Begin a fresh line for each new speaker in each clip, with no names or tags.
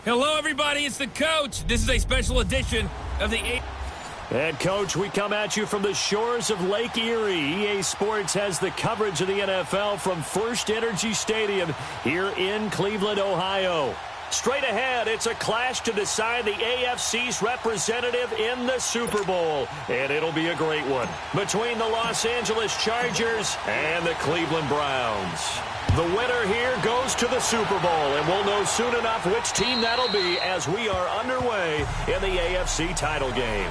Hello, everybody. It's the coach. This is a special edition of the...
And, Coach, we come at you from the shores of Lake Erie. EA Sports has the coverage of the NFL from First Energy Stadium here in Cleveland, Ohio. Straight ahead, it's a clash to decide the AFC's representative in the Super Bowl. And it'll be a great one between the Los Angeles Chargers and the Cleveland Browns. The winner here goes to the Super Bowl, and we'll know soon enough which team that'll be as we are underway in the AFC title game.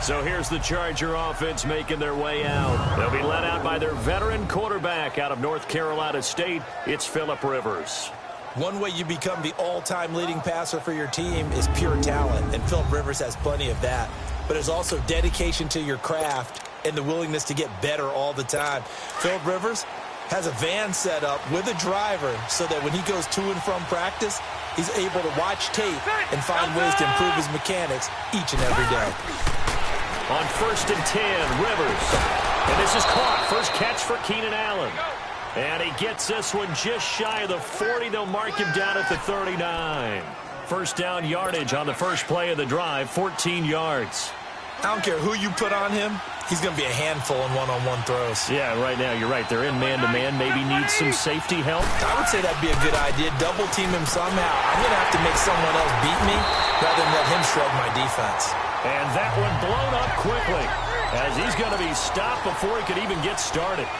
So here's the Charger offense making their way out. They'll be led out by their veteran quarterback out of North Carolina State. It's Phillip Rivers.
One way you become the all-time leading passer for your team is pure talent, and Phillip Rivers has plenty of that. But there's also dedication to your craft and the willingness to get better all the time. Phillip Rivers has a van set up with a driver so that when he goes to and from practice, he's able to watch tape and find ways to improve his mechanics each and every day.
On 1st and 10, Rivers. And this is caught. First catch for Keenan Allen. And he gets this one just shy of the 40. They'll mark him down at the 39. First down yardage on the first play of the drive, 14 yards.
I don't care who you put on him. He's going to be a handful in one-on-one throws.
Yeah, right now, you're right. They're in man-to-man. Maybe need some safety help.
I would say that'd be a good idea. Double team him somehow. I'm going to have to make someone else beat me rather than let him shred my defense.
And that one blown up quickly as he's going to be stopped before he could even get started.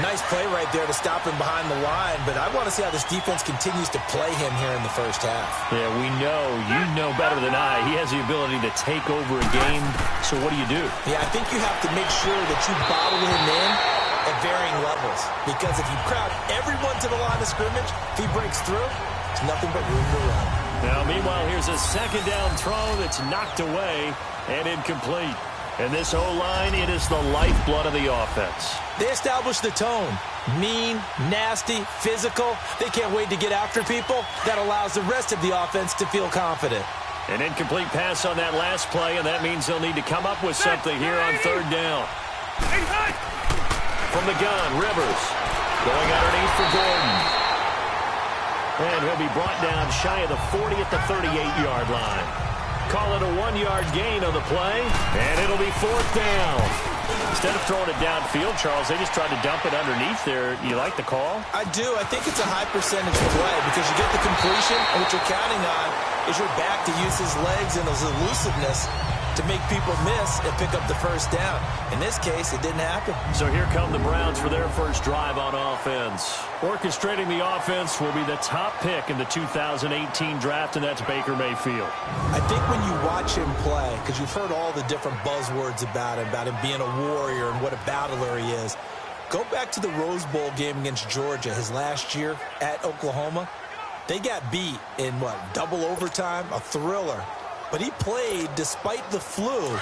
Nice play right there to stop him behind the line, but I want to see how this defense continues to play him here in the first half.
Yeah, we know. You know better than I. He has the ability to take over a game, so what do you do?
Yeah, I think you have to make sure that you bottle him in at varying levels, because if you crowd everyone to the line of scrimmage, if he breaks through, it's nothing but room to run.
Now, meanwhile, here's a second down throw that's knocked away and incomplete. And this O-line, it is the lifeblood of the offense.
They establish the tone. Mean, nasty, physical. They can't wait to get after people. That allows the rest of the offense to feel confident.
An incomplete pass on that last play, and that means they'll need to come up with something here on third down. From the gun, Rivers going underneath for Gordon. And he'll be brought down shy of the 40 at the 38-yard line. Call it a 1-yard gain on the play, and it'll be fourth down. Instead of throwing it downfield, Charles, they just tried to dump it underneath there. You like the call?
I do. I think it's a high percentage play because you get the completion, and what you're counting on is your back to use his legs and his elusiveness to make people miss and pick up the first down. In this case, it didn't happen.
So here come the Browns for their first drive on offense. Orchestrating the offense will be the top pick in the 2018 draft, and that's Baker Mayfield.
I think when you watch him play, because you've heard all the different buzzwords about him being a warrior and what a battler he is, go back to the Rose Bowl game against Georgia his last year at Oklahoma. They got beat in, double overtime? A thriller. But he played despite the flu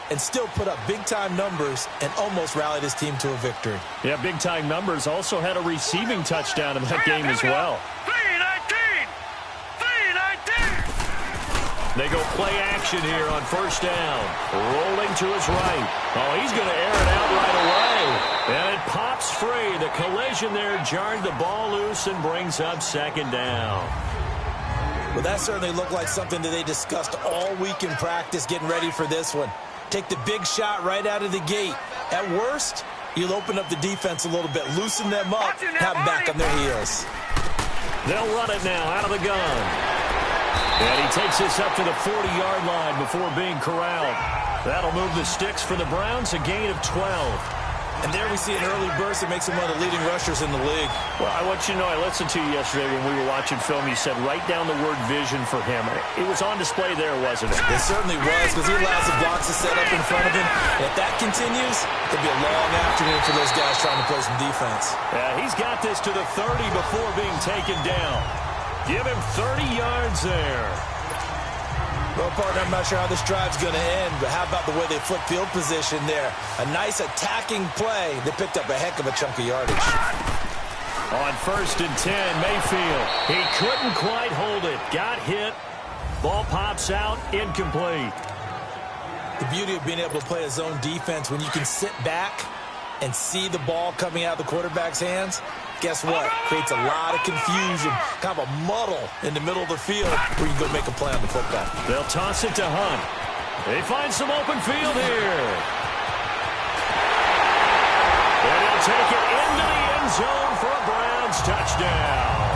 and still put up big-time numbers and almost rallied his team to a victory.
Yeah, big-time numbers. Also had a receiving touchdown in that game as well. 3-19! They go play action here on first down. Rolling to his right. Oh, he's going to air it out right away. And it pops free. The collision there jarred the ball loose and brings up second down.
Well, that certainly looked like something that they discussed all week in practice getting ready for this one. Take the big shot right out of the gate. At worst, you'll open up the defense a little bit, loosen them up, have them back on their heels.
They'll run it now out of the gun. And he takes this up to the 40-yard line before being corralled. That'll move the sticks for the Browns, a gain of 12.
And there we see an early burst that makes him one of the leading rushers in the league.
Well, I want you to know, I listened to you yesterday when we were watching film. You said write down the word vision for him. It was on display there, wasn't it?
It certainly was, because he allows the blocks to set up in front of him. And if that continues, it'll be a long afternoon for those guys trying to play some defense.
Yeah, he's got this to the 30 before being taken down. Give him 30 yards there.
Well, partner, I'm not sure how this drive's going to end, but how about the way they flip field position there? A nice attacking play. They picked up a heck of a chunk of yardage.
On 1st and 10, Mayfield. He couldn't quite hold it. Got hit. Ball pops out. Incomplete.
The beauty of being able to play a zone defense when you can sit back and see the ball coming out of the quarterback's hands, guess what? Creates a lot of confusion, kind of a muddle in the middle of the field where you can go make a play on the football.
They'll toss it to Hunt. They find some open field here. And he'll take it into the end zone for a Browns touchdown.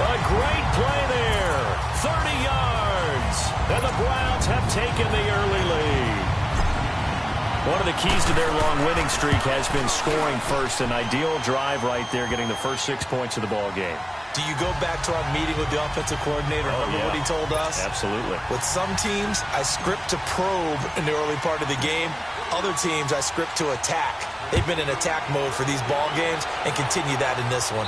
A great play there. 30 yards. And the Browns have taken the early lead. One of the keys to their long winning streak has been scoring first. An ideal drive right there, getting the first 6 points of the ball game.
Do you go back to our meeting with the offensive coordinator? Remember what he told us?
Absolutely.
With some teams, I script to probe in the early part of the game. Other teams, I script to attack. They've been in attack mode for these ball games and continue that in this one.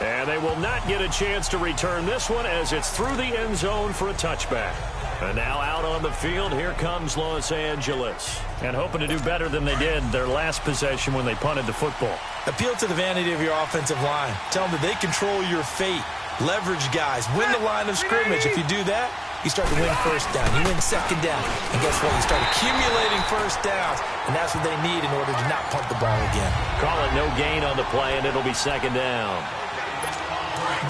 And they will not get a chance to return this one as it's through the end zone for a touchback. And now out on the field, here comes Los Angeles. And hoping to do better than they did their last possession when they punted the football.
Appeal to the vanity of your offensive line. Tell them that they control your fate. Leverage guys. Win the line of scrimmage. If you do that, you start to win first down. You win second down. And guess what? You start accumulating first downs. And that's what they need in order to not punt the ball again.
Call it no gain on the play, and it'll be second down.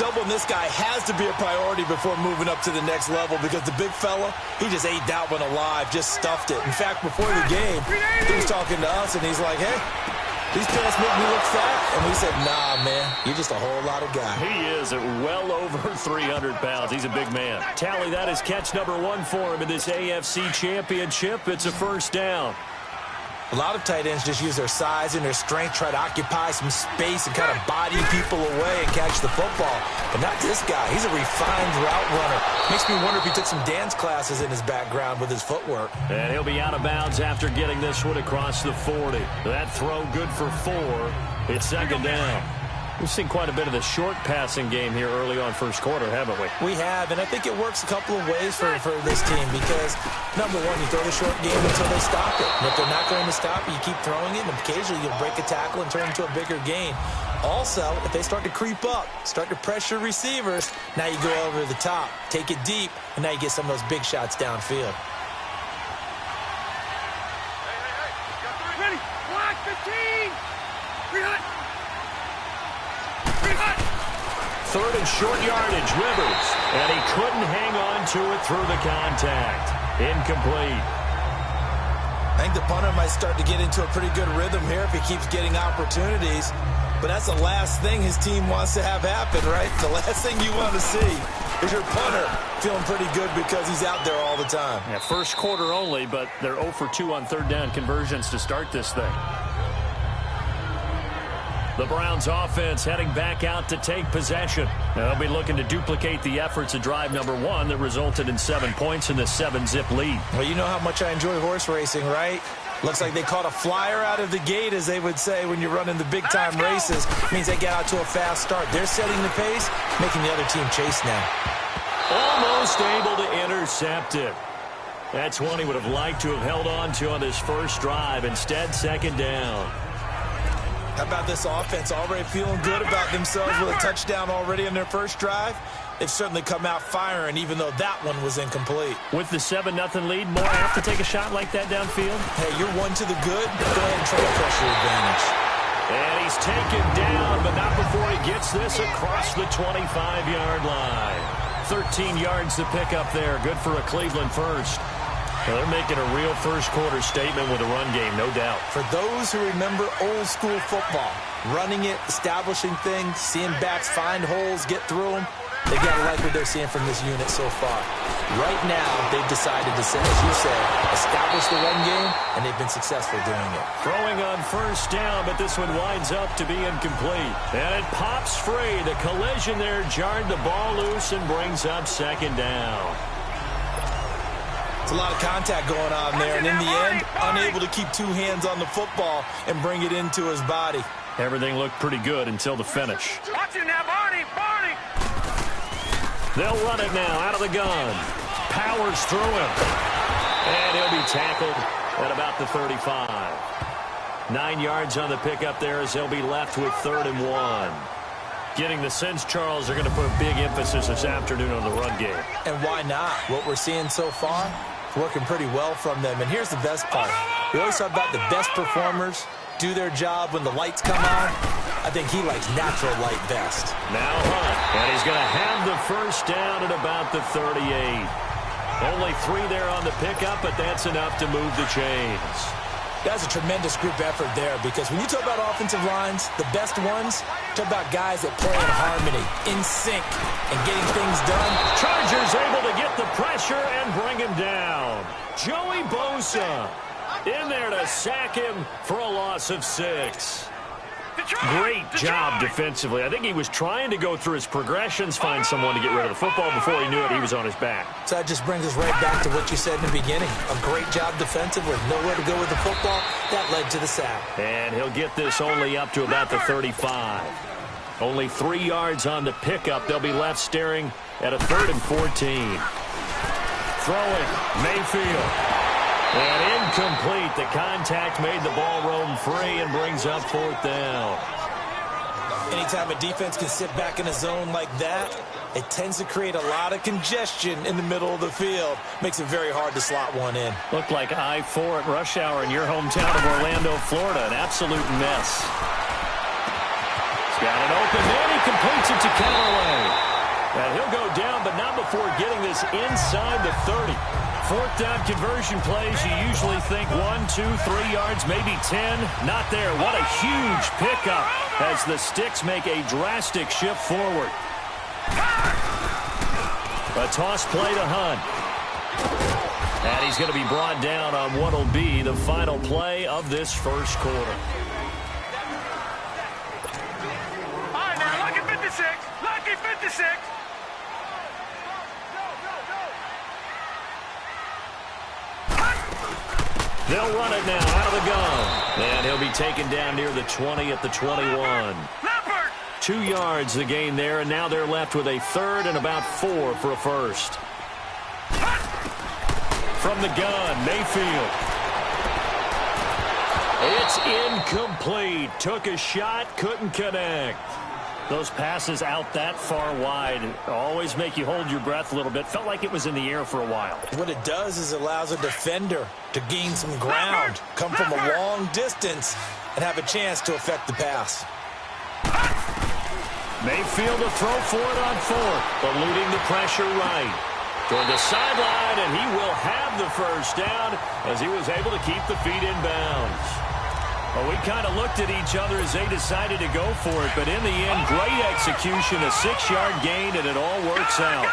Doubling this guy has to be a priority before moving up to the next level because the big fella, he just ate that one alive, just stuffed it. In fact, before the game, he was talking to us, and he's like, hey, these pants make me look fat. And we said, nah, man, you're just a whole lot of guy.
He is at well over 300 pounds. He's a big man. Tally, that is catch number 1 for him in this AFC Championship. It's a first down.
A lot of tight ends just use their size and their strength, try to occupy some space and kind of body people away and catch the football. But not this guy. He's a refined route runner. Makes me wonder if he took some dance classes in his background with his footwork.
And he'll be out of bounds after getting this one across the 40. That throw good for 4. It's second down. We've seen quite a bit of the short passing game here early on first quarter, haven't we?
We have, and I think it works a couple of ways for this team because, number one, you throw the short game until they stop it. And if they're not going to stop it, you keep throwing it, and occasionally you'll break a tackle and turn it into a bigger gain. Also, if they start to creep up, start to pressure receivers, now you go over the top, take it deep, and now you get some of those big shots downfield.
Ready? Block 15! Rehunt!
Third and short yardage, Rivers. And he couldn't hang on to it through the contact. Incomplete.
I think the punter might start to get into a pretty good rhythm here if he keeps getting opportunities. But that's the last thing his team wants to have happen, right? The last thing you want to see is your punter feeling pretty good because he's out there all the time.
Yeah, first quarter only, but they're 0 for 2 on third down conversions to start this thing. The Browns offense heading back out to take possession. Now they'll be looking to duplicate the efforts of drive number 1 that resulted in 7 points in the 7-zip lead.
Well, you know how much I enjoy horse racing, right? Looks like they caught a flyer out of the gate, as they would say when you're running the big-time races. Means they get out to a fast start. They're setting the pace, making the other team chase now.
Almost able to intercept it. That's one he would have liked to have held on to on this first drive. Instead, second down.
How about this offense already feeling good about themselves with a touchdown already in their first drive? They've certainly come out firing, even though that one was incomplete.
With the 7-0 lead, more have to take a shot like that downfield?
Hey, you're one to the good. Go ahead and try to pressure advantage.
And he's taken down, but not before he gets this across the 25-yard line. 13 yards to pick up there. Good for a Cleveland first. Well, they're making a real first-quarter statement with a run game, no doubt.
For those who remember old-school football, running it, establishing things, seeing backs find holes, get through them, they got to like what they're seeing from this unit so far. Right now, they've decided to, as you said, establish the run game, and they've been successful doing it.
Throwing on first down, but this one winds up to be incomplete. And it pops free. The collision there jarred the ball loose and brings up second down.
It's a lot of contact going on there, and in the end, unable to keep two hands on the football and bring it into his body.
Everything looked pretty good until the finish.
Watch it now, Barney! Barney!
They'll run it now out of the gun. Powers through him. And he'll be tackled at about the 35. 9 yards on the pickup there as they'll be left with 3rd and 1. Getting the sense, Charles, they're going to put a big emphasis this afternoon on the run game.
And why not? What we're seeing so far, it's working pretty well from them. And here's the best part. We always talk about the best performers do their job when the lights come on. I think he likes natural light best.
Now Hunt, and he's going to have the first down at about the 38. Only 3 there on the pickup, but that's enough to move the chains.
That's a tremendous group effort there, because when you talk about offensive lines, the best ones, talk about guys that play in harmony, in sync, and getting things done.
Chargers able to get the pressure and bring him down. Joey Bosa in there to sack him for a loss of 6. Great job defensively. I think he was trying to go through his progressions, find someone to get rid of the football. Before he knew it, he was on his back.
So that just brings us right back to what you said in the beginning. A great job defensively. Nowhere to go with the football. That led to the sack.
And he'll get this only up to about the 35. Only 3 yards on the pickup. They'll be left staring at a 3rd and 14. Throwing, Mayfield. And incomplete. The contact made the ball roam free and brings up 4th down.
Anytime a defense can sit back in a zone like that, it tends to create a lot of congestion in the middle of the field. Makes it very hard to slot one in.
Looked like I-4 at rush hour in your hometown of Orlando, Florida. An absolute mess. He's got an open man. He completes it to Callaway. And he'll go down, but not before getting this inside the 30. 4th down conversion plays, you usually think 1, 2, 3 yards, maybe 10. Not there. What a huge pickup as the Sticks make a drastic shift forward. A toss play to Hunt. And he's going to be brought down on what will be the final play of this first quarter.
All right, now, lucky 56. Lucky 56.
They'll run it now out of the gun. And he'll be taken down near the 20 at the 21. 2 yards the gain there, and now they're left with a third and about 4 for a first. From the gun, Mayfield. It's incomplete. Took a shot, couldn't connect. Those passes out that far wide always make you hold your breath a little bit. Felt like it was in the air for a while.
What it does is it allows a defender to gain some ground, come from a long distance, and have a chance to affect the pass.
Mayfield to throw for it on 4th, eluding the pressure right. Toward the sideline, and he will have the first down as he was able to keep the feet in bounds. Well, we kind of looked at each other as they decided to go for it, but in the end, great execution, a 6-yard gain, and it all works out.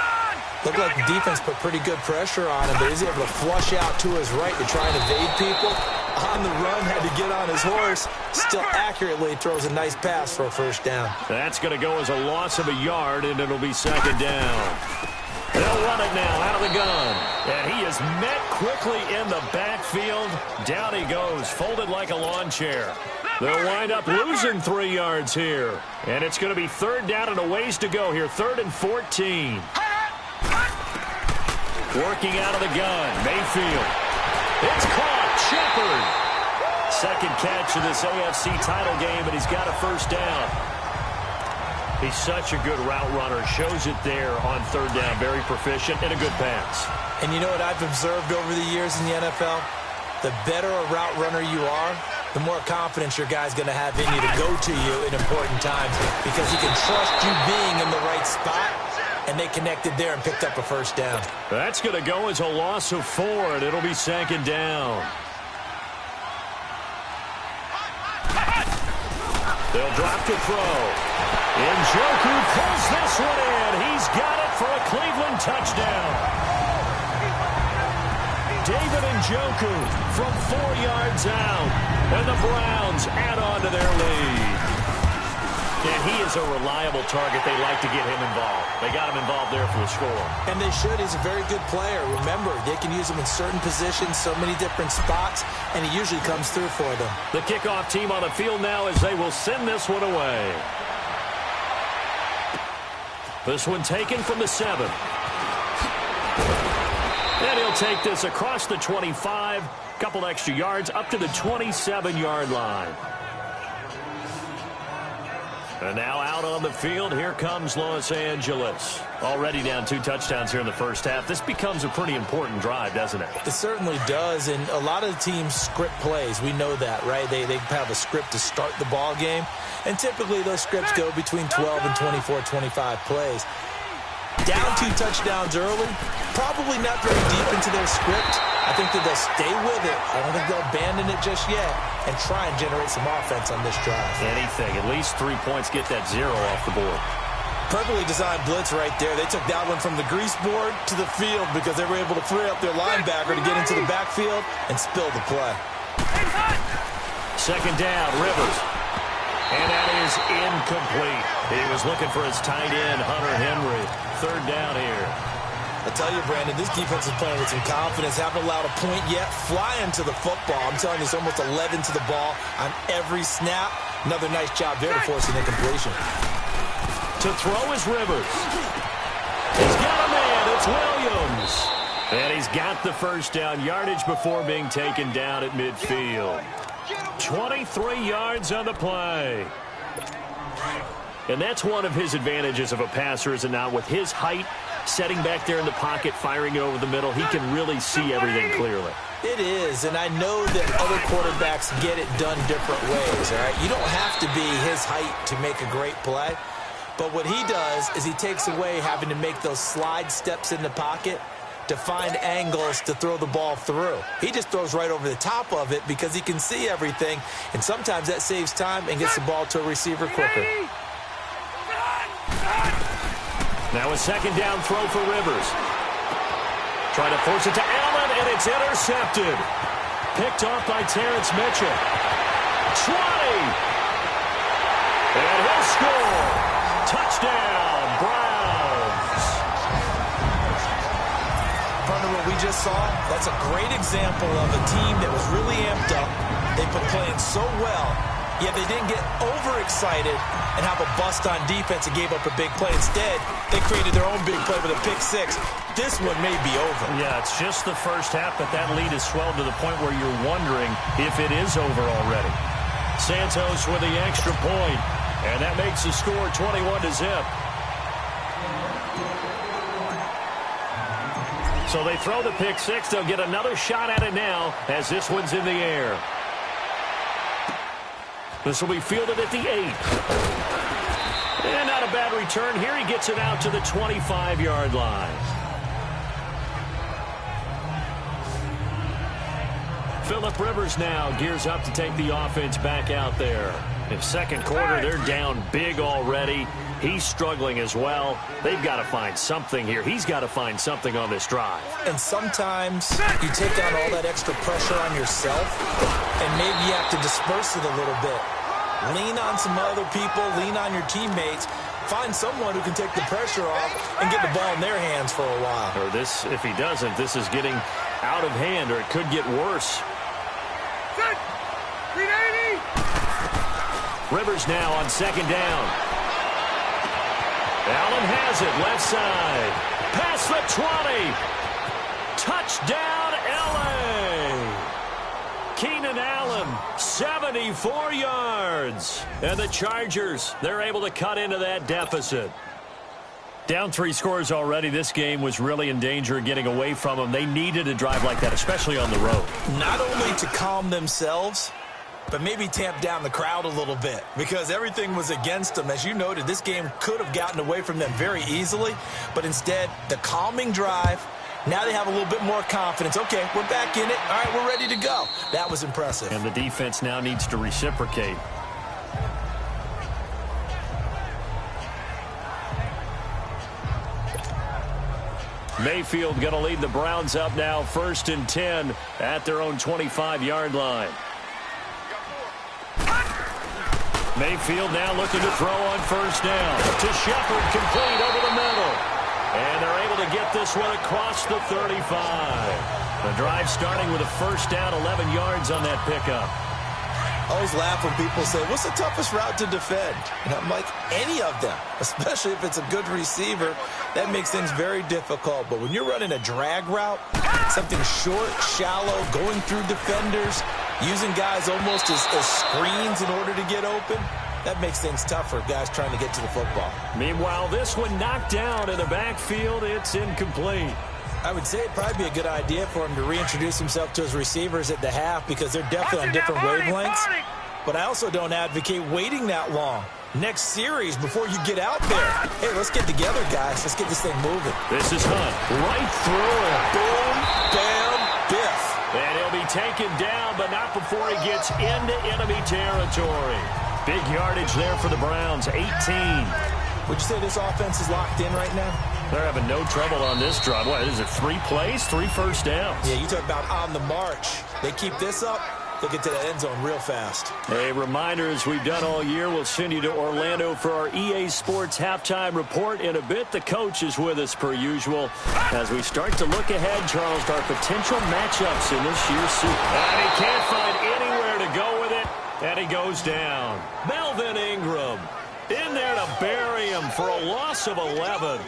Looked like the defense put pretty good pressure on him, but he's able to flush out to his right to try and evade people. On the run, had to get on his horse. Still accurately throws a nice pass for a first down.
That's going to go as a loss of a yard, and it'll be second down. They'll run it now out of the gun. And he is met quickly in the backfield. Down he goes, folded like a lawn chair. They'll wind up losing 3 yards here. And it's going to be third down and a ways to go here. 3rd and 14. Working out of the gun, Mayfield. It's caught, Shepard. Second catch of this AFC title game, and he's got a first down. He's such a good route runner. Shows it there on third down. Very proficient and a good pass.
And you know what I've observed over the years in the NFL? The better a route runner you are, the more confidence your guy's going to have in you to go to you in important times because he can trust you being in the right spot, and they connected there and picked up a first down.
That's going to go as a loss of 4, and it'll be second down. They'll drop to throw. Njoku pulls this one in. He's got it for a Cleveland touchdown. David Njoku from 4 yards out. And the Browns add on to their lead. And he is a reliable target. They like to get him involved. They got him involved there for the score.
And they should. He's a very good player. Remember, they can use him in certain positions, so many different spots, and he usually comes through for them.
The kickoff team on the field now as they will send this one away. This one taken from the 7. And he'll take this across the 25. Couple extra yards up to the 27-yard line. And now out on the field, here comes Los Angeles. Already down 2 touchdowns here in the first half. This becomes a pretty important drive, doesn't it?
It certainly does, and a lot of the teams script plays. We know that, right? They have a script to start the ball game, and typically those scripts go between 12 and 24, 25 plays. Down 2 touchdowns early, probably not very deep into their script. I think that they'll stay with it. I don't think they'll abandon it just yet and try and generate some offense on this drive.
Anything. At least 3 points, get that 0 off the board.
Perfectly designed blitz right there. They took that one from the grease board to the field because they were able to free up their linebacker to get into the backfield and spill the play.
Second down, Rivers. And that is incomplete. He was looking for his tight end, Hunter Henry. Third down here.
I tell you, Brandon, this defense is playing with some confidence. Haven't allowed a point yet. Flying to the football. I'm telling you, it's almost 11 to the ball on every snap. Another nice job there to force an incompletion.
To throw is Rivers. He's got a man. It's Williams. And he's got the first down yardage before being taken down at midfield. 23 yards on the play. And that's one of his advantages of a passer, is it not? With his height, setting back there in the pocket, firing over the middle, he can really see everything clearly.
It is, and I know that other quarterbacks get it done different ways, all right? You don't have to be his height to make a great play, but what he does is he takes away having to make those slide steps in the pocket to find angles to throw the ball through. He just throws right over the top of it because he can see everything, and sometimes that saves time and gets the ball to a receiver quicker.
Now a second down throw for Rivers. Trying to force it to Allen, and it's intercepted. Picked off by Terrence Mitchell. 20. And he'll score. Touchdown, Browns.
Partner, what we just saw, that's a great example of a team that was really amped up. They've been playing so well, Yeah, they didn't get overexcited and have a bust on defense and gave up a big play. Instead, they created their own big play with a pick six. This one may be over.
Yeah, it's just the first half, but that lead has swelled to the point where you're wondering if it is over already. Santos with the extra point, and that makes the score 21-0. So they throw the pick six. They'll get another shot at it now as this one's in the air. This will be fielded at the 8. And not a bad return here. He gets it out to the 25-yard line. Phillip Rivers now gears up to take the offense back out there. In second quarter, they're down big already. He's struggling as well. They've got to find something here. He's got to find something on this drive.
And sometimes you take on all that extra pressure on yourself, and maybe you have to disperse it a little bit. Lean on some other people. Lean on your teammates. Find someone who can take the pressure off and get the ball in their hands for a while.
Or this, if he doesn't, this is getting out of hand, or it could get worse. Rivers now on second down. Allen has it, left side. Past the 20. Touchdown, L.A. Keenan Allen, 74 yards. And the Chargers, they're able to cut into that deficit. Down 3 scores already. This game was really in danger of getting away from them. They needed a drive like that, especially on the road.
Not only to calm themselves, but maybe tamp down the crowd a little bit because everything was against them. As you noted, this game could have gotten away from them very easily, but instead, the calming drive, now they have a little bit more confidence. Okay, we're back in it. All right, we're ready to go. That was impressive.
And the defense now needs to reciprocate. Mayfield going to lead the Browns up now, 1st and 10 at their own 25-yard line. Mayfield now looking to throw on 1st down. To Shepard, complete over the middle. And they're able to get this one across the 35. The drive starting with a 1st down, 11 yards on that pickup.
I always laugh when people say, what's the toughest route to defend? And I'm like, any of them, especially if it's a good receiver. That makes things very difficult. But when you're running a drag route, something short, shallow, going through defenders, using guys almost as screens in order to get open, that makes things tough for guys trying to get to the football.
Meanwhile, this one knocked down in the backfield. It's incomplete.
I would say it'd probably be a good idea for him to reintroduce himself to his receivers at the half because they're definitely on different wavelengths. But I also don't advocate waiting that long. Next series before you get out there. Hey, let's get together, guys. Let's get this thing moving.
This is Hunt. Right through it.
Boom, bam, biff.
And he'll be taken down, but not before he gets into enemy territory. Big yardage there for the Browns, 18.
Would you say this offense is locked in right now?
They're having no trouble on this drive. What is it, 3 plays, 3 first downs?
Yeah, you talk about on the march. They keep this up, they'll get to the end zone real fast.
A reminder, as we've done all year, we'll send you to Orlando for our EA Sports halftime report in a bit. The coach is with us per usual as we start to look ahead, Charles, to our potential matchups in this year's Super Bowl. And he can't find anywhere to go with it, and he goes down. Melvin Ingram in there to bury him for a loss of 11.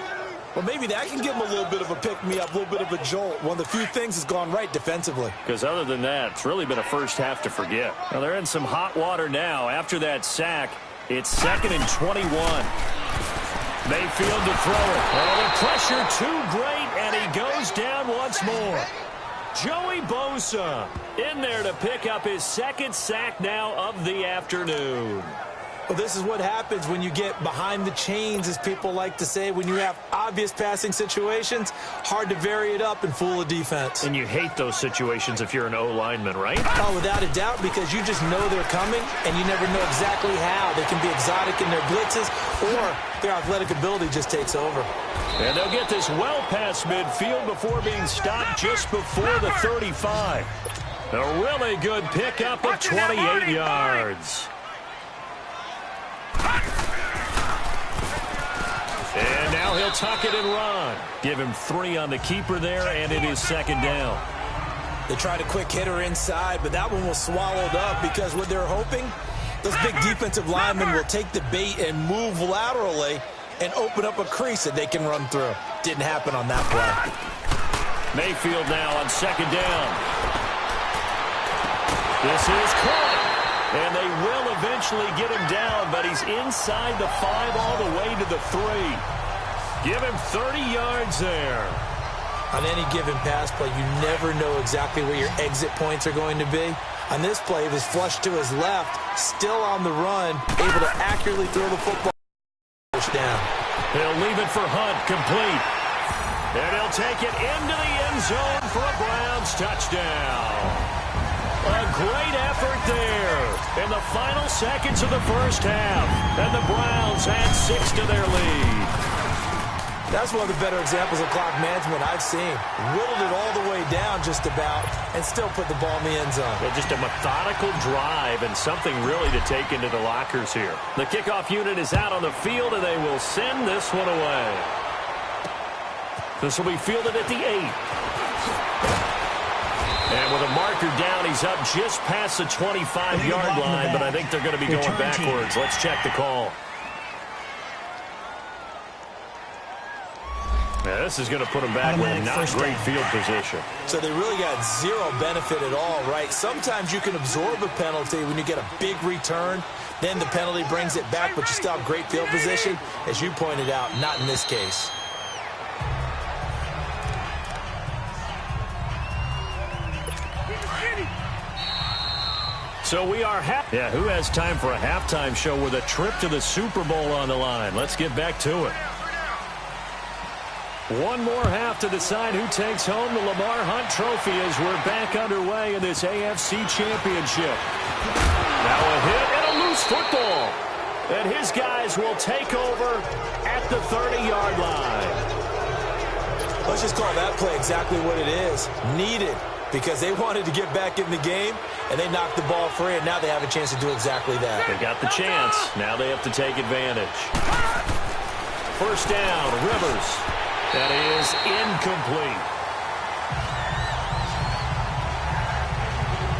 Well, maybe that can give him a little bit of a pick-me-up, a little bit of a jolt. One of the few things has gone right defensively.
Because other than that, it's really been a first half to forget. Well, they're in some hot water now. After that sack, it's 2nd and 21. Mayfield to throw it. Oh, the pressure too great, and he goes down once more. Joey Bosa in there to pick up his 2nd sack now of the afternoon.
Well, this is what happens when you get behind the chains, as people like to say. When you have obvious passing situations, hard to vary it up and fool a defense.
And you hate those situations if you're an O-lineman, right?
Oh, without a doubt, because you just know they're coming, and you never know exactly how. They can be exotic in their blitzes, or their athletic ability just takes over.
And they'll get this well past midfield before being stopped just before the 35. A really good pickup of 28 yards. And now he'll tuck it and run. Give him 3 on the keeper there, and it is 2nd down.
They tried a quick hitter inside, but that one was swallowed up because what they're hoping Those big defensive linemen will take the bait and move laterally and open up a crease that they can run through. Didn't happen on that play.
Mayfield now on second down. This is caught. And they will eventually get him down, but he's inside the 5 all the way to the 3. Give him 30 yards there.
On any given pass play, you never know exactly where your exit points are going to be. On this play, he was flushed to his left, still on the run, able to accurately throw the football. Down.
He'll leave it for Hunt, complete. And he'll take it into the end zone for a Browns touchdown. A great effort there in the final seconds of the first half. And the Browns add 6 to their lead.
That's one of the better examples of clock management I've seen. Whittled it all the way down just about and still put the ball in the end zone.
Yeah, just a methodical drive and something really to take into the lockers here. The kickoff unit is out on the field, and they will send this one away. This will be fielded at the 8. And with a marker down, he's up just past the 25-yard line, but I think they're going to be going backwards. Let's check the call. Yeah, this is going to put them back with not great field position.
So they really got zero benefit at all, right? Sometimes you can absorb a penalty when you get a big return. Then the penalty brings it back, but you still have great field position. As you pointed out, not in this case.
So we are yeah, who has time for a halftime show with a trip to the Super Bowl on the line? Let's get back to it. One more half to decide who takes home the Lamar Hunt Trophy as we're back underway in this AFC Championship. Now a hit and a loose football. And his guys will take over at the 30-yard line.
Let's just call that play exactly what it is. Needed. Because they wanted to get back in the game, and they knocked the ball free, and now they have a chance to do exactly that.
They got the chance. Now they have to take advantage. First down, Rivers. That is incomplete.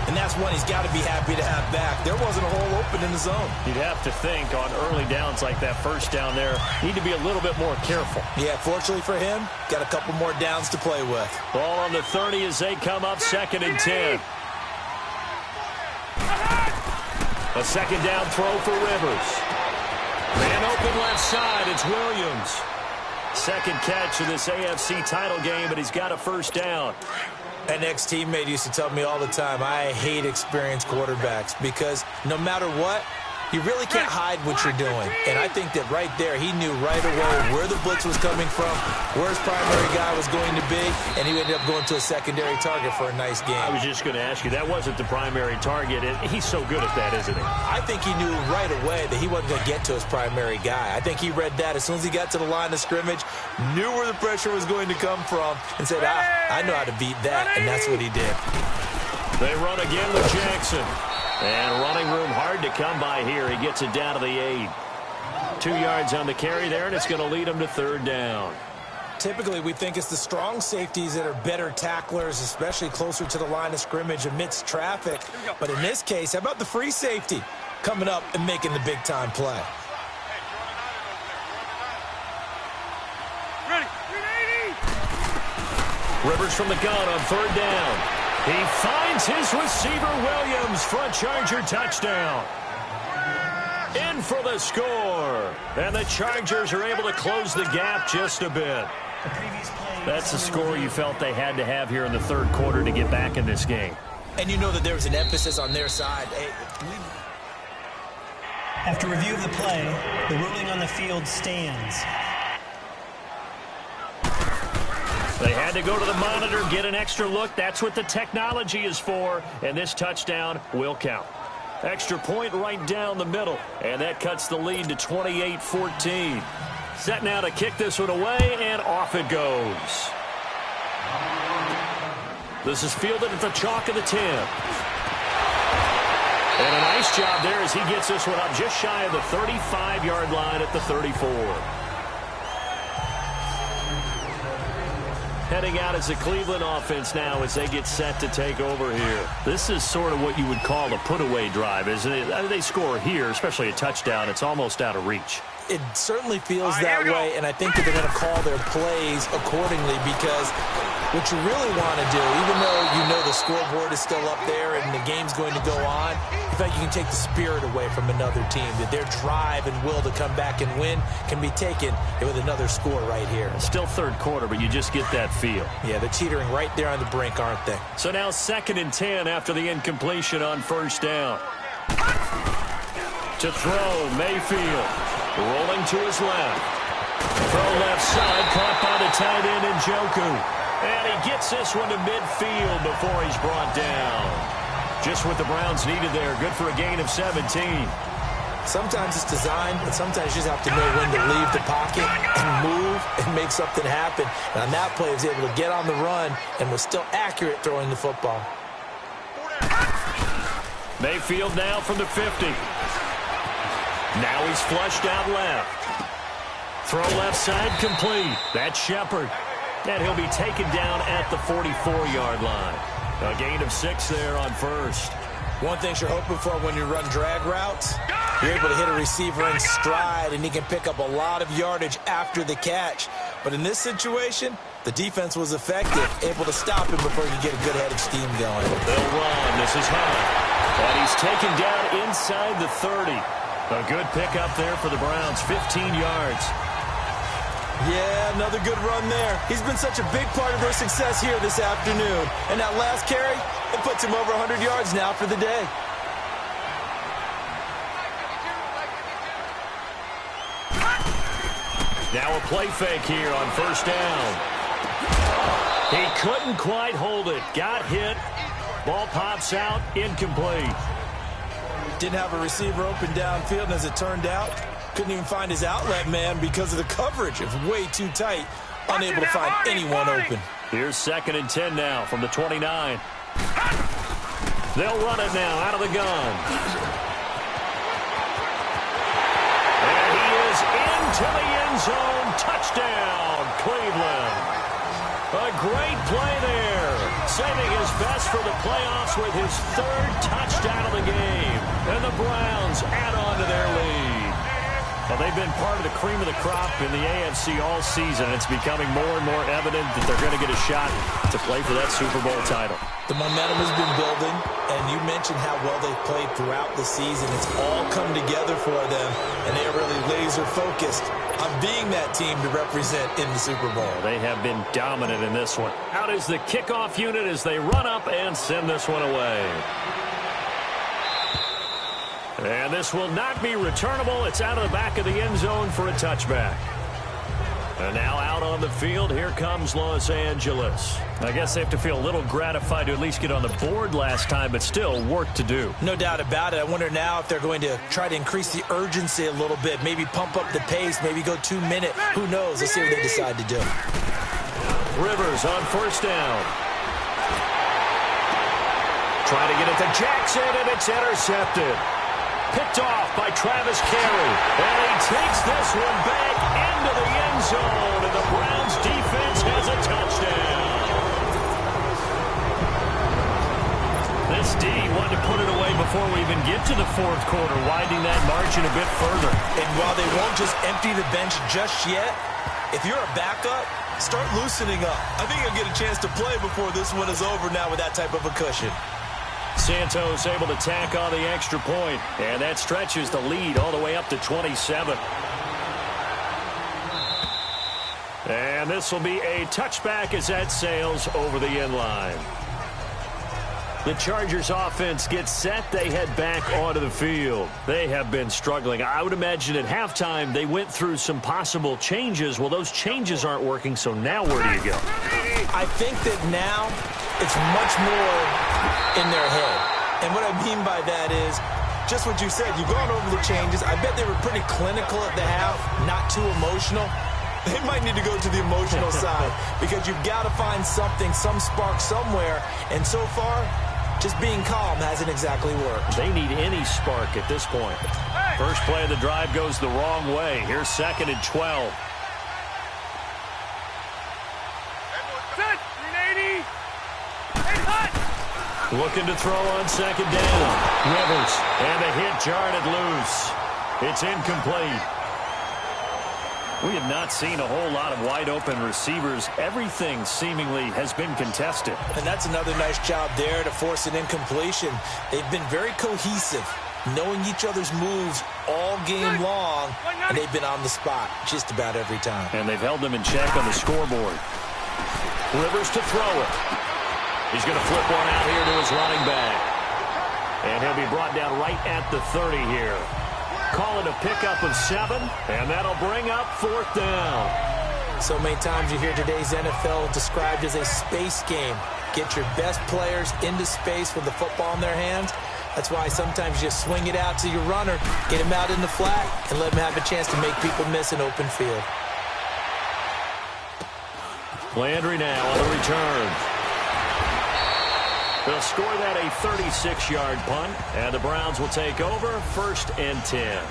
And that's one he's got to be happy to have back. There wasn't a hole open in the zone.
You'd have to think on early downs like that first down there, need to be a little bit more careful.
Yeah, fortunately for him, got a couple more downs to play with.
Ball on the 30 as they come up second and 10. A second down throw for Rivers. Man open left side, it's Williams. Second catch of this AFC title game, but he's got a first down.
An ex-teammate used to tell me all the time, I hate experienced quarterbacks because no matter what, you really can't hide what you're doing. And I think that right there, he knew right away where the blitz was coming from, where his primary guy was going to be, and he ended up going to a secondary target for a nice game.
I was just going to ask you, that wasn't the primary target. He's so good at that, isn't he?
I think he knew right away that he wasn't going to get to his primary guy. I think he read that as soon as he got to the line of scrimmage, knew where the pressure was going to come from, and said, I know how to beat that, and that's what he did.
They run again with Jackson. And running room hard to come by here. He gets it down to the 8. 2 yards on the carry there, and it's going to lead him to third down.
Typically, we think it's the strong safeties that are better tacklers, especially closer to the line of scrimmage amidst traffic. But in this case, how about the free safety coming up and making the big-time play?
Rivers from the gun on third down. He finds his receiver, Williams, for a Charger touchdown. In for the score. And the Chargers are able to close the gap just a bit. That's the score you felt they had to have here in the third quarter to get back in this game.
And you know that there was an emphasis on their side.
After review of the play, the ruling on the field stands.
They had to go to the monitor, get an extra look. That's what the technology is for, and this touchdown will count. Extra point right down the middle, and that cuts the lead to 28-14. Set now to kick this one away, and off it goes. This is fielded at the chalk of the 10. And a nice job there as he gets this one up just shy of the 35-yard line at the 34. spreading out as a Cleveland offense now as they get set to take over here. This is sort of what you would call a put-away drive, isn't it? They score here, especially a touchdown. It's almost out of reach.
It certainly feels that way, and I think that they're going to call their plays accordingly because what you really want to do, even though you know the scoreboard is still up there and the game's going to go on, in fact, you can take the spirit away from another team, that their drive and will to come back and win can be taken with another score right here.
Still third quarter, but you just get that feel.
Yeah, they're teetering right there on the brink, aren't they?
So now 2nd and 10 after the incompletion on 1st down. To throw, Mayfield. Rolling to his left. Throw left side, caught by the tight end Njoku. And he gets this one to midfield before he's brought down. Just what the Browns needed there. Good for a gain of 17.
Sometimes it's designed, but sometimes you just have to know when to leave the pocket and move and make something happen. And on that play, he was able to get on the run and was still accurate throwing the football.
Mayfield now from the 50. Now he's flushed out left. Throw left side complete. That's Shepard. And he'll be taken down at the 44-yard line. A gain of 6 there on 1st.
One thing you're hoping for when you run drag routes, you're able to hit a receiver in stride, and he can pick up a lot of yardage after the catch. But in this situation, the defense was effective, able to stop him before he could get a good head of steam going.
They'll run. This is Hunt. And he's taken down inside the 30. A good pickup there for the Browns, 15 yards.
Yeah, another good run there. He's been such a big part of their success here this afternoon. And that last carry, it puts him over 100 yards now for the day.
Now a play fake here on 1st down. He couldn't quite hold it. Got hit. Ball pops out, incomplete.
Didn't have a receiver open downfield, and as it turned out, couldn't even find his outlet man because of the coverage. It was way too tight, unable to find anyone open.
Here's 2nd and 10 now from the 29. They'll run it now out of the gun. And he is into the end zone. Touchdown, Cleveland. A great play there. Saving his best for the playoffs with his 3rd touchdown of the game. And the Browns add on to their lead. Well, they've been part of the cream of the crop in the AFC all season. It's becoming more and more evident that they're going to get a shot to play for that Super Bowl title.
The momentum has been building, and you mentioned how well they've played throughout the season. It's all come together for them, and they are really laser-focused on being that team to represent in the Super Bowl.
They have been dominant in this one. Out is the kickoff unit as they run up and send this one away. And this will not be returnable. It's out of the back of the end zone for a touchback. And now out on the field, here comes Los Angeles. I guess they have to feel a little gratified to at least get on the board last time, but still work to do.
No doubt about it. I wonder now if they're going to try to increase the urgency a little bit, maybe pump up the pace, maybe go 2-minute. Who knows? Let's see what they decide to do.
Rivers on 1st down. Trying to get it to Jackson, and it's intercepted. Picked off by Travis Carey. And he takes this one back into the end zone. And the Browns defense has a touchdown. This D wanted to put it away before we even get to the 4th quarter, widening that margin a bit further.
And while they won't just empty the bench just yet, if you're a backup, start loosening up. I think you'll get a chance to play before this one is over now with that type of a cushion.
Santos able to tack on the extra point, and that stretches the lead all the way up to 27. And this will be a touchback as that sails over the end line. The Chargers offense gets set. They head back onto the field. They have been struggling. I would imagine at halftime they went through some possible changes. Well, those changes aren't working, so now where do you go?
I think that now it's much more in their head. And what I mean by that is just what you said. You've gone over the changes. I bet they were pretty clinical at the half, not too emotional. They might need to go to the emotional side because you've got to find something, some spark somewhere. And so far, just being calm hasn't exactly worked.
They need any spark at this point. First play of the drive goes the wrong way. Here's 2nd and 12. Looking to throw on second down. Rivers, and the hit jarred it loose. It's incomplete. We have not seen a whole lot of wide-open receivers. Everything seemingly has been contested.
And that's another nice job there to force an incompletion. They've been very cohesive, knowing each other's moves all game long, and they've been on the spot just about every time.
And they've held them in check on the scoreboard. Rivers to throw it. He's going to flip one out here to his running back. And he'll be brought down right at the 30 here. Call it a pickup of 7, and that'll bring up 4th down.
So many times you hear today's NFL described as a space game. Get your best players into space with the football in their hands. That's why sometimes you just swing it out to your runner, get him out in the flat, and let him have a chance to make people miss an open field.
Landry now on the return. They'll score that a 36-yard punt, and the Browns will take over 1st and 10.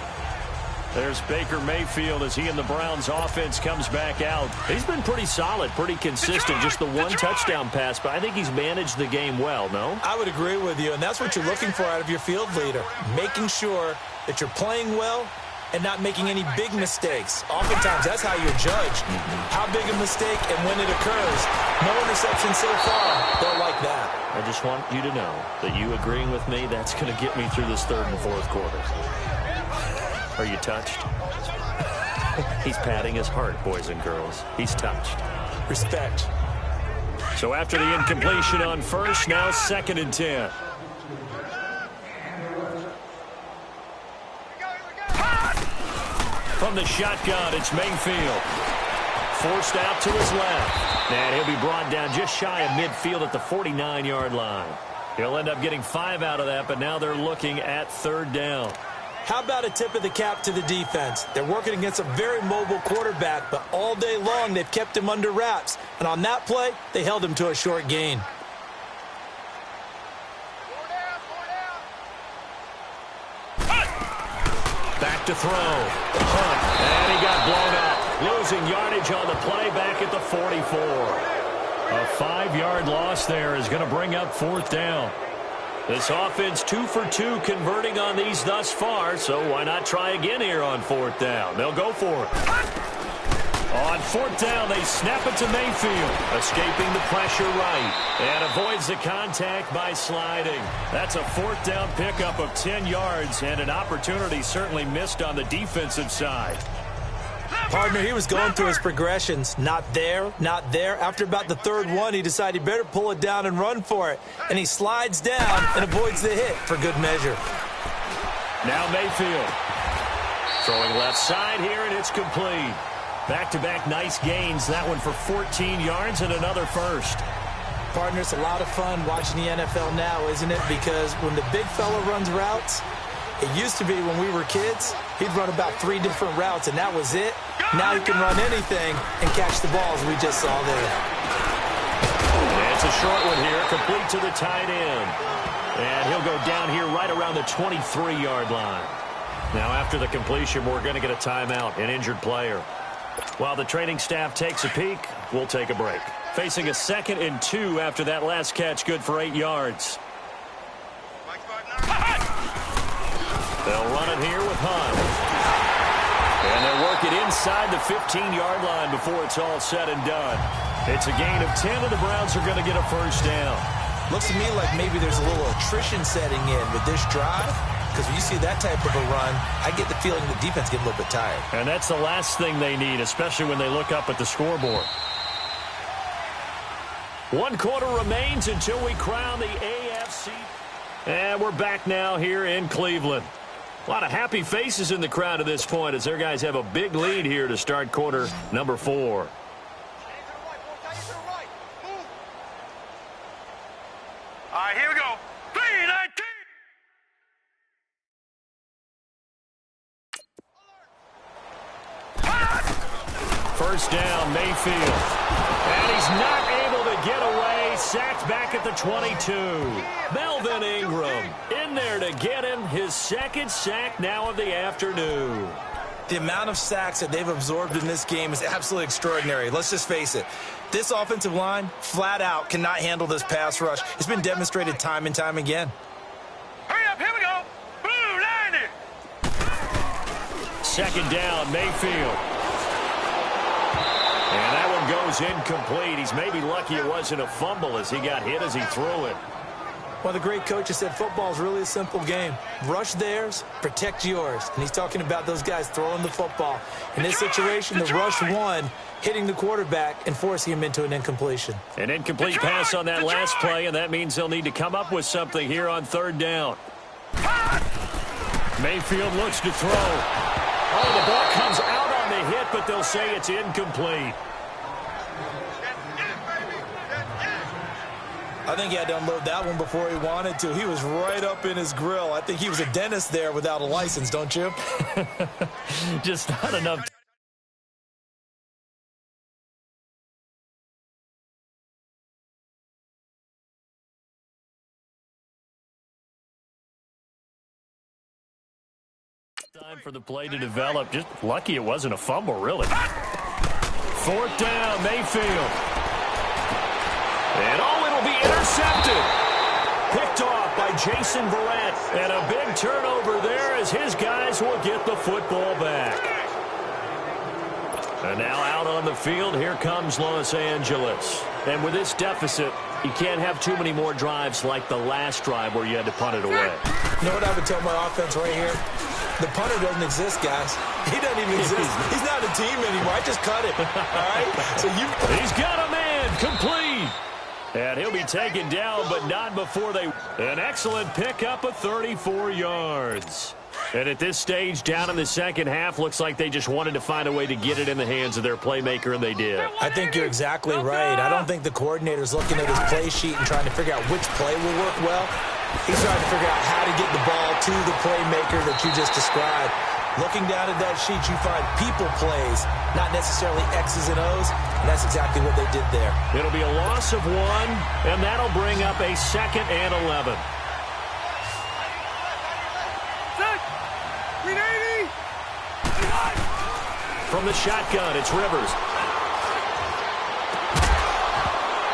There's Baker Mayfield as he and the Browns offense comes back out. He's been pretty solid, pretty consistent, just the one touchdown pass, but I think he's managed the game well, no?
I would agree with you, and that's what you're looking for out of your field leader, making sure that you're playing well and not making any big mistakes. Oftentimes, that's how you're judged. How big a mistake and when it occurs. No interception so far. They'll like that.
I just want you to know that you agreeing with me, that's going to get me through this 3rd and 4th quarter. Are you touched? He's patting his heart, boys and girls. He's touched.
Respect.
So after the incompletion on 1st, now 2nd and 10. From the shotgun, it's Mayfield. Forced out to his left. And he'll be brought down just shy of midfield at the 49-yard line. He'll end up getting 5 out of that, but now they're looking at 3rd down.
How about a tip of the cap to the defense? They're working against a very mobile quarterback, but all day long they've kept him under wraps. And on that play, they held him to a short gain.
Back to throw. Hunt. And he got blown up. Losing yardage on the play back at the 44. A 5-yard loss there is going to bring up 4th down. This offense 2 for 2 converting on these thus far, so why not try again here on 4th down? They'll go for it. On 4th down, they snap it to Mayfield, escaping the pressure right, and avoids the contact by sliding. That's a 4th down pickup of 10 yards, and an opportunity certainly missed on the defensive side.
Partner, he was going through his progressions. Not there, not there. After about the 3rd one, he decided he better pull it down and run for it. And he slides down and avoids the hit for good measure.
Now Mayfield. Throwing left side here, and it's complete. Back-to-back nice gains. That one for 14 yards and another 1st.
Partner, it's a lot of fun watching the NFL now, isn't it? Because when the big fella runs routes, it used to be when we were kids, he'd run about 3 different routes, and that was it. Now he can run anything and catch the balls we just saw there.
And it's a short one here, complete to the tight end. And he'll go down here right around the 23-yard line. Now after the completion, we're going to get a timeout, an injured player. While the training staff takes a peek, we'll take a break. Facing a 2nd and 2 after that last catch, good for 8 yards. They'll run it here with Hunt. And they'll work it inside the 15-yard line before it's all said and done. It's a gain of 10, and the Browns are going to get a 1st down.
Looks to me like maybe there's a little attrition setting in with this drive. Because when you see that type of a run, I get the feeling the defense get a little bit tired.
And that's the last thing they need, especially when they look up at the scoreboard. 1 quarter remains until we crown the AFC. And we're back now here in Cleveland. A lot of happy faces in the crowd at this point as their guys have a big lead here to start quarter number 4.
All right, here we go. 3-19.
First down, Mayfield. And he's not able to get away. Sacked back at the 22. Melvin Ingram in there to get him his 2nd sack now of the afternoon.
The amount of sacks that they've absorbed in this game is absolutely extraordinary. Let's just face it. This offensive line, flat out, cannot handle this pass rush. It's been demonstrated time and time again.
Hurry up, here we go. Boo, line it.
Second down, Mayfield. And that one goes incomplete. He's maybe lucky it wasn't a fumble as he got hit as he threw it.
Well, the great coach has said football is really a simple game. Rush theirs, protect yours. And he's talking about those guys throwing the football. In this situation, the rush won, hitting the quarterback and forcing him into an incompletion.
An incomplete pass on that last play, and that means they'll need to come up with something here on third down. Mayfield looks to throw. Oh, the ball comes out on the hit, but they'll say it's incomplete.
I think he had to unload that one before he wanted to. He was right up in his grill. I think he was a dentist there without a license, don't you?
Just not enough. Time for the play to develop. Just lucky it wasn't a fumble, really. Fourth down, Mayfield. And it'll be intercepted. Picked off by Jason Verrett. And a big turnover there as his guys will get the football back. And now out on the field, here comes Los Angeles. And with this deficit, you can't have too many more drives like the last drive where you had to punt it away.
You know what I would tell my offense right here? The punter doesn't exist, guys. He doesn't even exist. He's not a team anymore. I just cut him. All right? So
He's got a man. Complete. And he'll be taken down, but not before they... An excellent pickup of 34 yards. And at this stage, down in the second half, looks like they just wanted to find a way to get it in the hands of their playmaker, and they did.
I think you're exactly right. I don't think the coordinator's looking at his play sheet and trying to figure out which play will work well. He's trying to figure out how to get the ball to the playmaker that you just described. Looking down at that sheet, you find people plays, not necessarily X's and O's, and that's exactly what they did there.
It'll be a loss of 1, and that'll bring up a 2nd and 11. From the shotgun, it's Rivers.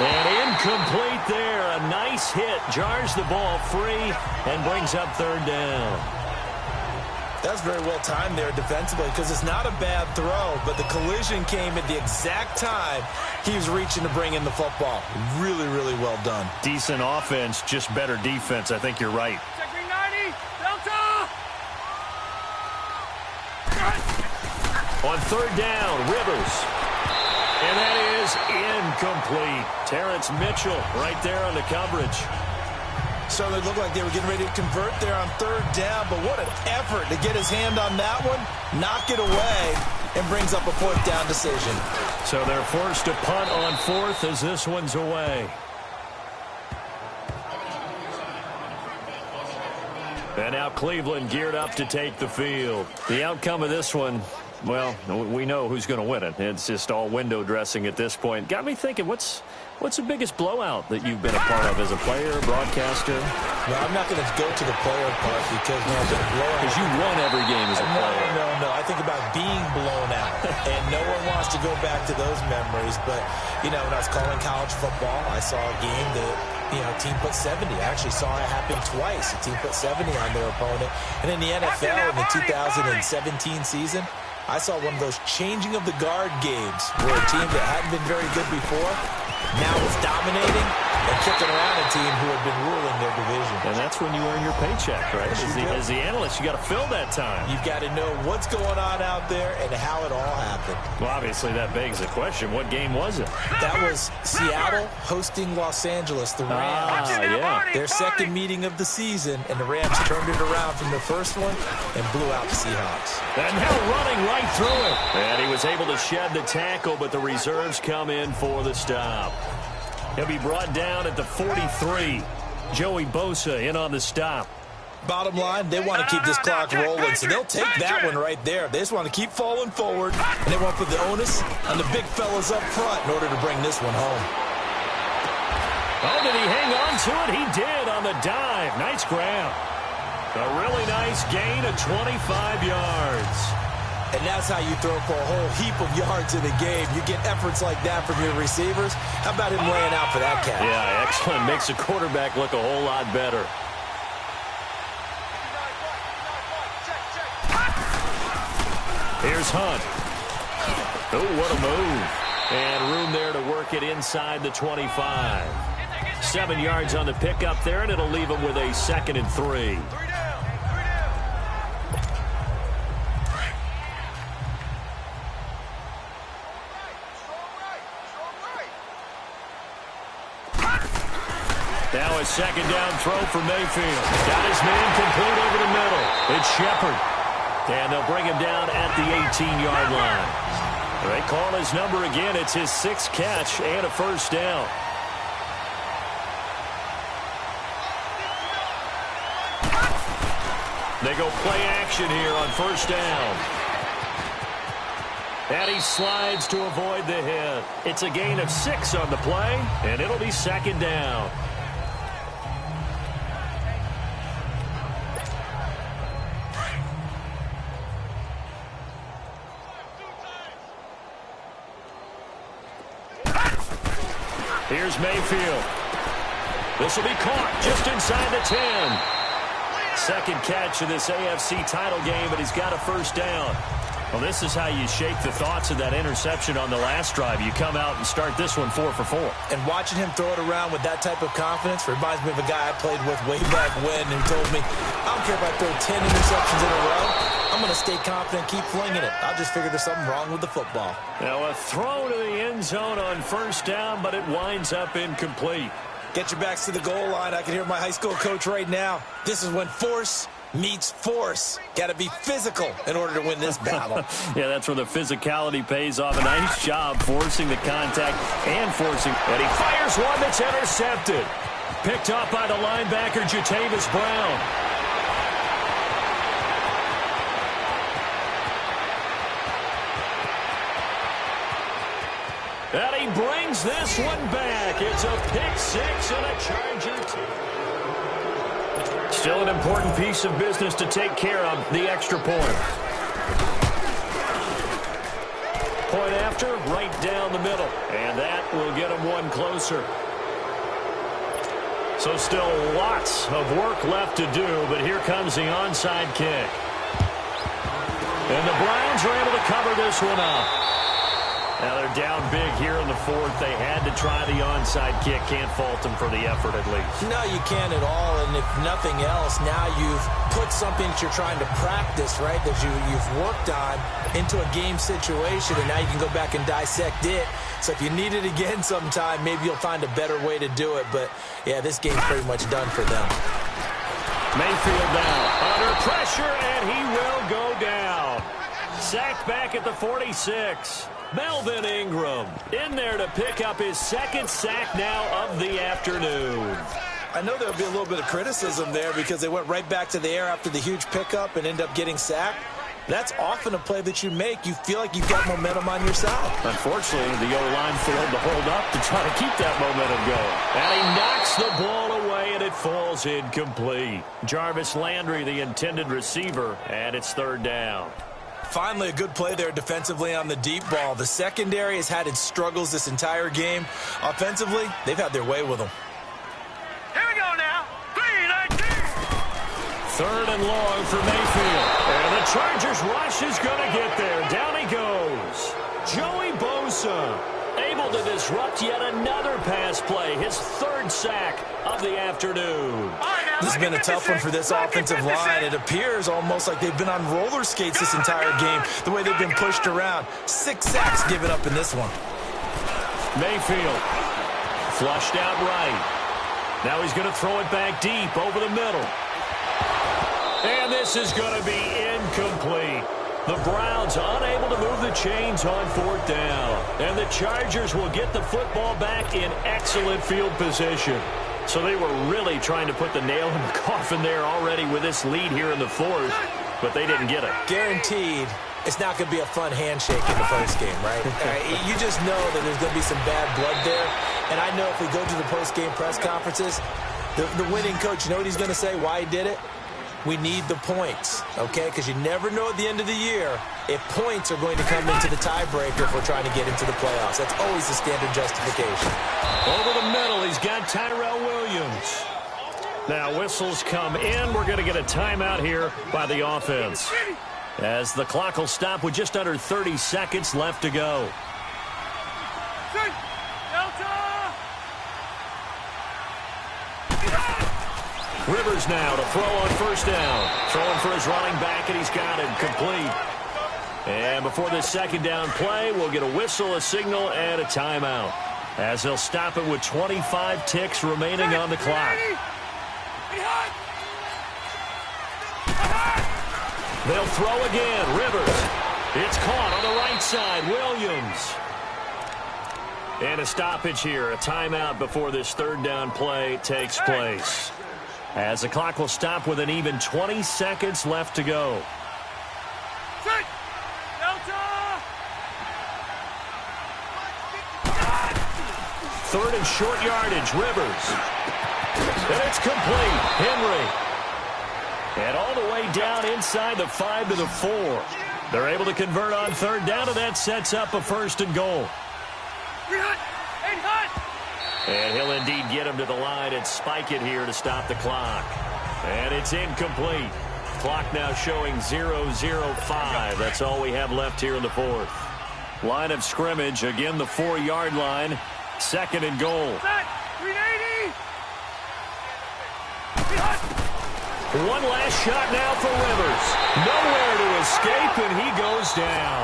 And incomplete there. A nice hit. Jars the ball free and brings up third down.
That's very well timed there defensively because it's not a bad throw, but the collision came at the exact time he was reaching to bring in the football. Really, really well done.
Decent offense, just better defense. I think you're right.
Check 90, Delta!
On third down, Rivers. And that is incomplete. Terrence Mitchell right there on the coverage.
Certainly looked like they were getting ready to convert there on third down, but what an effort to get his hand on that one, knock it away, and brings up a fourth down decision.
So they're forced to punt on fourth as this one's away. And now Cleveland geared up to take the field. The outcome of this one, well, we know who's going to win it. It's just all window dressing at this point. Got me thinking, what's the biggest blowout that you've been a part of as a player, broadcaster?
No, I'm not going to go to the player part because, man, the blowout.
Because you won every game as a player.
No. I think about being blown out, and no one wants to go back to those memories. But, you know, when I was calling college football, I saw a game that, you know, team put 70. I actually saw it happen twice. A team put 70 on their opponent. And in the NFL in the 2017 season, I saw one of those changing of the guard games where a team that hadn't been very good before now is dominating and kicking around a team who had been ruling their division.
And that's when you earn your paycheck, right? As the analyst, you got to fill that time.
You've got to know what's going on out there and how it all happened.
Well, obviously that begs the question, what game was it?
That was Seattle hosting Los Angeles, the Rams.
Yeah.
Their second meeting of the season, and the Rams turned it around from the first one and blew out the Seahawks.
And now running right through it. And he was able to shed the tackle, but the reserves come in for the stop. He'll be brought down at the 43. Joey Bosa in on the stop.
Bottom line, they want to keep this clock rolling, so they'll take that one right there. They just want to keep falling forward, and they want to put the onus on the big fellas up front in order to bring this one home.
Oh, did he hang on to it? He did on the dive. Nice grab. A really nice gain of 25 yards.
And that's how you throw for a whole heap of yards in a game. You get efforts like that from your receivers. How about him laying out for that catch?
Yeah, excellent. Makes the quarterback look a whole lot better. Here's Hunt. Oh, what a move. And room there to work it inside the 25. 7 yards on the pickup there, and it'll leave him with a 2nd and 3. Now a 2nd down throw for Mayfield. Got his man complete over the middle. It's Shepard. And they'll bring him down at the 18-yard line. They call his number again. It's his 6th catch and a 1st down. They go play action here on 1st down. And he slides to avoid the hit. It's a gain of 6 on the play, and it'll be 2nd down. Here's Mayfield. This will be caught just inside the 10. 2nd catch of this AFC title game, but he's got a 1st down. Well, this is how you shake the thoughts of that interception on the last drive. You come out and start this one 4 for 4.
And watching him throw it around with that type of confidence reminds me of a guy I played with way back when who told me, I don't care if I throw 10 interceptions in a row. I'm going to stay confident, keep flinging it. I'll just figure there's something wrong with the football.
Now a throw to the end zone on 1st down, but it winds up incomplete.
Get your backs to the goal line. I can hear my high school coach right now. This is when force meets force. Got to be physical in order to win this battle.
Yeah, that's where the physicality pays off. A nice job forcing the contact and forcing. And he fires one that's intercepted. Picked up by the linebacker, Jatavis Brown. And he brings this one back. It's a pick 6 and a Charger team. Still an important piece of business to take care of, the extra point. Point after, right down the middle. And that will get him one closer. So still lots of work left to do, but here comes the onside kick. And the Browns are able to cover this one up. Now they're down big here in the 4th. They had to try the onside kick. Can't fault them for the effort at least.
No, you can't at all. And if nothing else, now you've put something that you're trying to practice, right, that you've worked on into a game situation, and now you can go back and dissect it. So if you need it again sometime, maybe you'll find a better way to do it. But, yeah, this game's pretty much done for them.
Mayfield now under pressure, and he will go down. Sacked back at the 46. Melvin Ingram in there to pick up his 2nd sack now of the afternoon.
I know there'll be a little bit of criticism there because they went right back to the air after the huge pickup and end up getting sacked. That's often a play that you make. You feel like you've got momentum on your side.
Unfortunately, the O-line failed to hold up to try to keep that momentum going. And he knocks the ball away, and it falls incomplete. Jarvis Landry, the intended receiver, and it's 3rd down.
Finally, a good play there defensively on the deep ball. The secondary has had its struggles this entire game. Offensively, they've had their way with them.
Here we go now. 3-19.
3rd and long for Mayfield. And the Chargers rush is going to get there. Down he goes. Joey Bosa able to disrupt yet another pass play. His 3rd sack of the afternoon.
This has been a tough one for this offensive line. It appears almost like they've been on roller skates this entire game, the way they've been pushed around. 6 sacks given up in this one.
Mayfield flushed out right. Now he's going to throw it back deep over the middle. And this is going to be incomplete. The Browns unable to move the chains on 4th down. And the Chargers will get the football back in excellent field position. So they were really trying to put the nail in the coffin there already with this lead here in the 4th, but they didn't get it.
Guaranteed it's not going to be a fun handshake in the postgame, right? You just know that there's going to be some bad blood there. And I know if we go to the postgame press conferences, the winning coach, you know what he's going to say, why he did it? We need the points, okay? Because you never know at the end of the year if points are going to come into the tiebreaker if we're trying to get into the playoffs. That's always the standard justification.
Over the middle, he's got Tyrell Williams. Now whistles come in. We're going to get a timeout here by the offense, as the clock will stop with just under 30 seconds left to go. Rivers now to throw on first down. Throwing for his running back, and he's got it complete. And before this second down play, we'll get a whistle, a signal, and a timeout, as they'll stop it with 25 ticks remaining on the clock. They'll throw again. Rivers. It's caught on the right side. Williams. And a stoppage here. A timeout before this third down play takes place, as the clock will stop with an even 20 seconds left to go. Third and short yardage. Rivers. And it's complete. Henry. And all the way down inside the 5 to the 4. They're able to convert on third down, and that sets up a first and goal. And he'll indeed get him to the line and spike it here to stop the clock. And it's incomplete. Clock now showing 0:05. That's all we have left here in the fourth. Line of scrimmage, again the 4-yard line. Second and goal. One last shot now for Rivers. Nowhere to escape, and he goes down.